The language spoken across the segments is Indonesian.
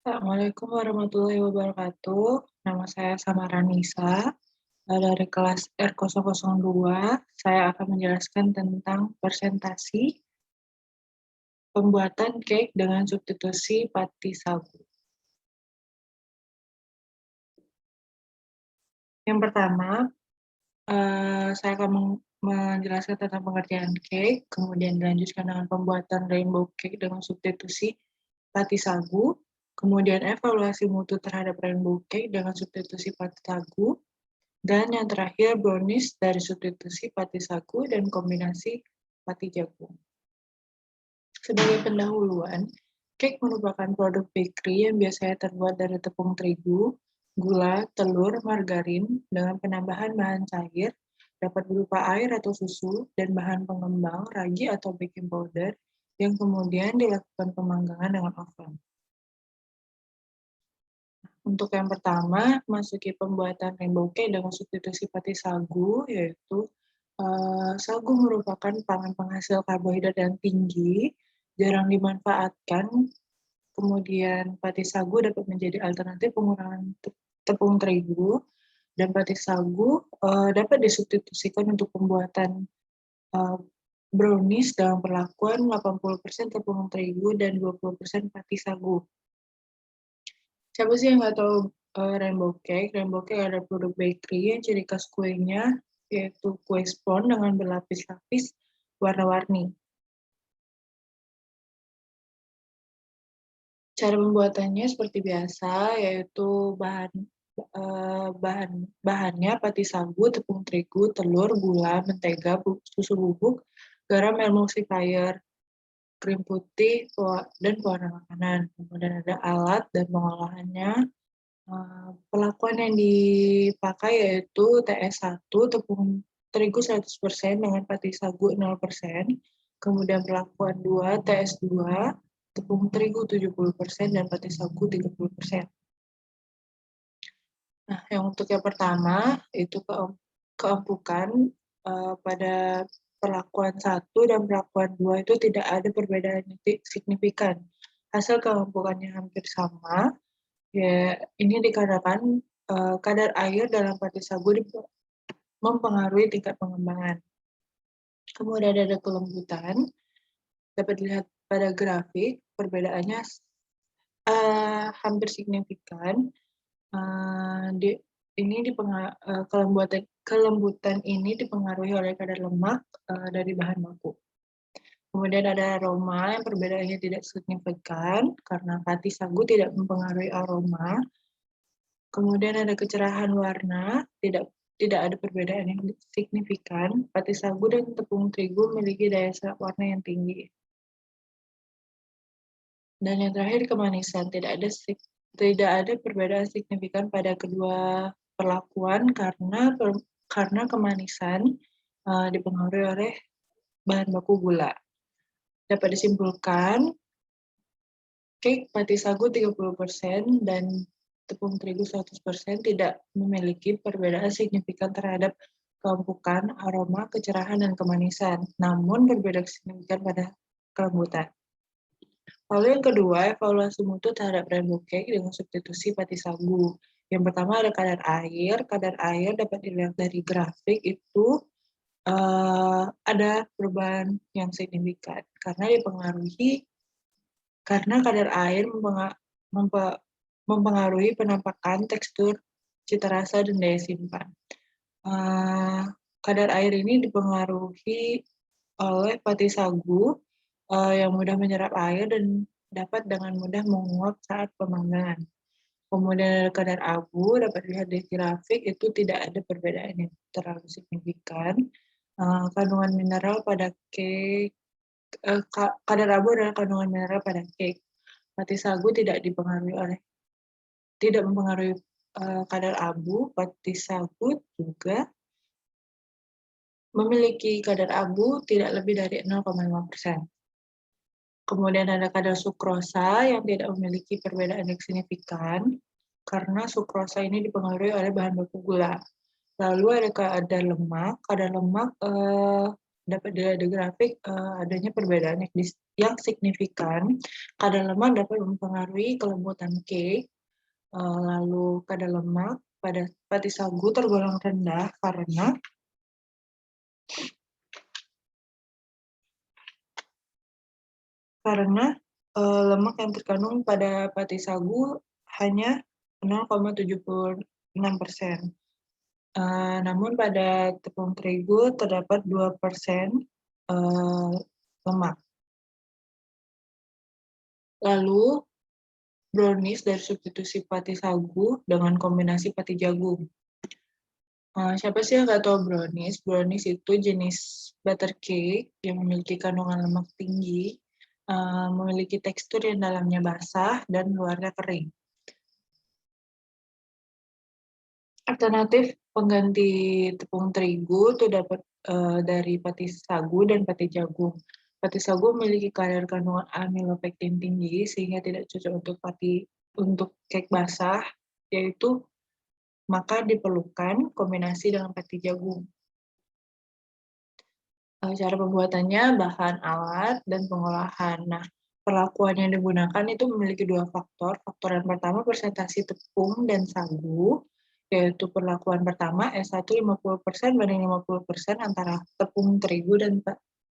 Assalamualaikum warahmatullahi wabarakatuh. Nama saya Samara Nisa, dari kelas R002. Saya akan menjelaskan tentang presentasi pembuatan cake dengan substitusi pati sagu. Yang pertama, saya akan menjelaskan tentang pengertian cake, kemudian dilanjutkan dengan pembuatan rainbow cake dengan substitusi pati sagu, kemudian evaluasi mutu terhadap rainbow cake dengan substitusi pati sagu, dan yang terakhir, brownies dari substitusi pati sagu dan kombinasi pati jagung. Sebagai pendahuluan, cake merupakan produk bakery yang biasanya terbuat dari tepung terigu, gula, telur, margarin, dengan penambahan bahan cair, dapat berupa air atau susu, dan bahan pengembang, ragi atau baking powder, yang kemudian dilakukan pemanggangan dengan oven. Untuk yang pertama, masuki pembuatan rainbow cake dengan substitusi pati sagu, yaitu sagu merupakan pangan penghasil karbohidrat yang tinggi, jarang dimanfaatkan, kemudian pati sagu dapat menjadi alternatif pengurangan tepung terigu, dan pati sagu dapat disubstitusikan untuk pembuatan brownies dengan perlakuan 80% tepung terigu dan 20% pati sagu. Siapa sih yang nggak tahu rainbow cake? Rainbow cake adalah produk bakery yang ciri khas kuenya yaitu kue spons dengan berlapis-lapis warna-warni. Cara pembuatannya seperti biasa, yaitu bahannya pati sagu, tepung terigu, telur, gula, mentega, susu bubuk, garam emulsifier, krim putih, dan pewarna makanan. Kemudian ada alat dan pengolahannya. Perlakuan yang dipakai yaitu TS1, tepung terigu 100% dengan pati sagu 0%. Kemudian perlakuan 2, TS2, tepung terigu 70% dan pati sagu 30%. Nah, yang untuk yang pertama itu keempukan pada perlakuan 1 dan perlakuan 2 itu tidak ada perbedaan signifikan. Hasil keempukannya hampir sama. Ya, ini dikarenakan kadar air dalam pati sagu mempengaruhi tingkat pengembangan. Kemudian ada kelembutan, dapat dilihat pada grafik, perbedaannya hampir signifikan. Kelembutan ini dipengaruhi oleh kadar lemak dari bahan baku. Kemudian ada aroma yang perbedaannya tidak signifikan karena pati sagu tidak mempengaruhi aroma. Kemudian ada kecerahan warna, tidak ada perbedaan yang signifikan. Pati sagu dan tepung terigu memiliki daya serap warna yang tinggi. Dan yang terakhir kemanisan, tidak ada perbedaan signifikan pada kedua perlakuan karena kemanisan dipengaruhi oleh bahan baku gula. Dapat disimpulkan, cake pati sagu 30% dan tepung terigu 100% tidak memiliki perbedaan signifikan terhadap keempukan, aroma, kecerahan, dan kemanisan, namun berbeda signifikan pada kelembutan. Lalu yang kedua, evaluasi mutu terhadap rainbow cake dengan substitusi pati sagu. Yang pertama ada kadar air. Kadar air dapat dilihat dari grafik itu ada perubahan yang signifikan karena kadar air mempengaruhi penampakan, tekstur, cita rasa, dan daya simpan. Kadar air ini dipengaruhi oleh pati sagu yang mudah menyerap air dan dapat dengan mudah menguap saat pemanggangan. Kemudian ada kadar abu, dapat dilihat di grafik, itu tidak ada perbedaan yang terlalu signifikan. Kandungan mineral pada cake, kadar abu adalah kandungan mineral pada cake. Pati sagu tidak mempengaruhi kadar abu. Pati sagu juga memiliki kadar abu tidak lebih dari 0,5%. Kemudian ada kadar sukrosa yang tidak memiliki perbedaan yang signifikan karena sukrosa ini dipengaruhi oleh bahan baku gula. Lalu ada kadar lemak dapat dilihat di grafik adanya perbedaan yang signifikan. Kadar lemak dapat mempengaruhi kelembutan cake, lalu kadar lemak pada pati sagu tergolong rendah karena lemak yang terkandung pada pati sagu hanya 0,76%. Namun pada tepung terigu terdapat 2% lemak. Lalu brownies dari substitusi pati sagu dengan kombinasi pati jagung. Siapa sih yang nggak tahu brownies? Brownies itu jenis butter cake yang memiliki kandungan lemak tinggi, memiliki tekstur yang dalamnya basah dan luarnya kering. Alternatif pengganti tepung terigu itu dapat dari pati sagu dan pati jagung. Pati sagu memiliki kadar kandungan amilopektin tinggi sehingga tidak cocok untuk cake basah, yaitu maka diperlukan kombinasi dengan pati jagung. Cara pembuatannya, bahan, alat, dan pengolahan. Nah, perlakuan yang digunakan itu memiliki dua faktor. Faktor yang pertama persentase tepung dan sagu, yaitu perlakuan pertama S1 50% banding 50% antara tepung terigu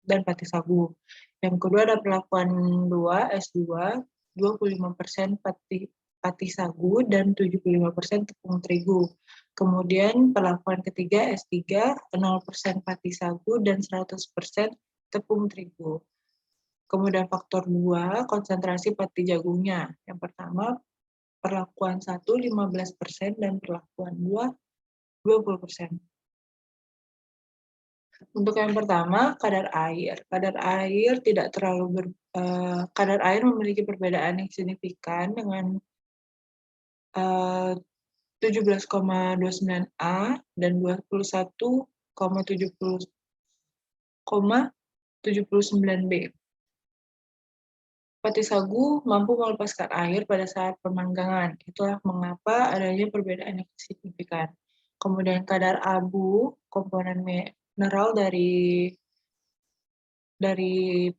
dan pati sagu. Yang kedua ada perlakuan 2 S2 25% pati sagu dan 75% tepung terigu. Kemudian perlakuan ketiga S3 0% pati sagu dan 100% tepung terigu. Kemudian faktor 2 konsentrasi pati jagungnya. Yang pertama perlakuan 1 15% dan perlakuan 2 20%. Untuk yang pertama, kadar air. Kadar air memiliki perbedaan yang signifikan dengan 17,29 A dan 21,79 B. Pati sagu mampu melepaskan air pada saat pemanggangan. Itulah mengapa adanya perbedaan yang signifikan. Kemudian kadar abu, komponen mineral dari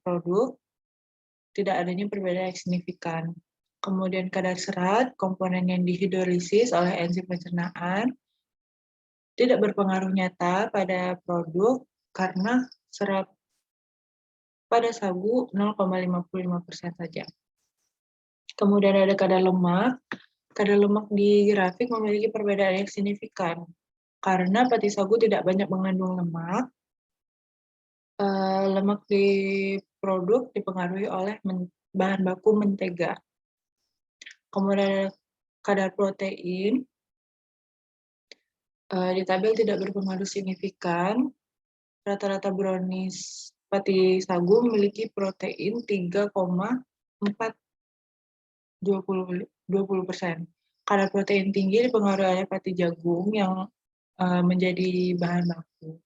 produk, tidak adanya perbedaan yang signifikan. Kemudian kadar serat, komponen yang dihidrolisis oleh enzim pencernaan, tidak berpengaruh nyata pada produk karena serat pada sagu 0,55% saja. Kemudian ada kadar lemak. Kadar lemak di grafik memiliki perbedaan yang signifikan. Karena pati sagu tidak banyak mengandung lemak, lemak di produk dipengaruhi oleh bahan baku mentega. Kemudian kadar protein, di tabel tidak berpengaruh signifikan. Rata-rata brownies pati sagu memiliki protein 3,420%. Kadar protein tinggi dipengaruhi oleh pati jagung yang menjadi bahan baku.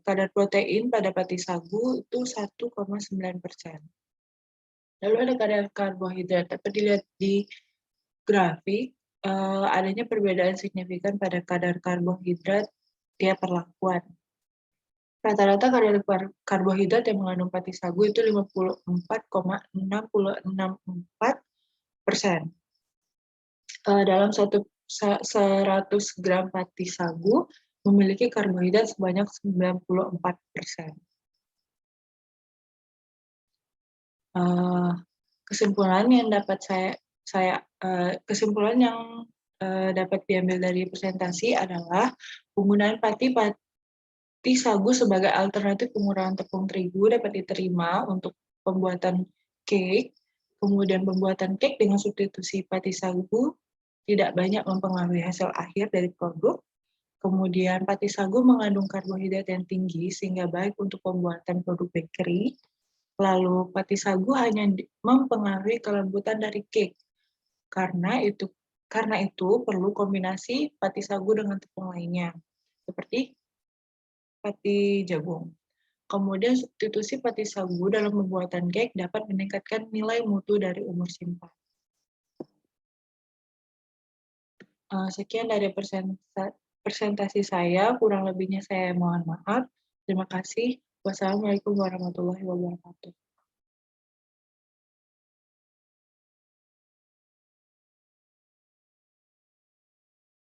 Kadar protein pada pati sagu itu 1,9%. Lalu ada kadar karbohidrat. Dapat dilihat di grafik, adanya perbedaan signifikan pada kadar karbohidrat tiap perlakuan. Rata-rata kadar karbohidrat yang mengandung pati sagu itu 54,664%. Dalam 100 gram pati sagu memiliki karbohidrat sebanyak 94%. Kesimpulan yang dapat diambil dari presentasi adalah penggunaan pati sagu sebagai alternatif pengurangan tepung terigu dapat diterima untuk pembuatan cake. Kemudian pembuatan cake dengan substitusi pati sagu tidak banyak mempengaruhi hasil akhir dari produk. Kemudian pati sagu mengandung karbohidrat yang tinggi sehingga baik untuk pembuatan produk bakery. Lalu pati sagu hanya mempengaruhi kelembutan dari cake. Karena itu perlu kombinasi pati sagu dengan tepung lainnya, seperti pati jagung. Kemudian substitusi pati sagu dalam pembuatan cake dapat meningkatkan nilai mutu dari umur simpan. Sekian dari presentasi saya, kurang lebihnya saya mohon maaf. Terima kasih. Wassalamualaikum warahmatullahi wabarakatuh.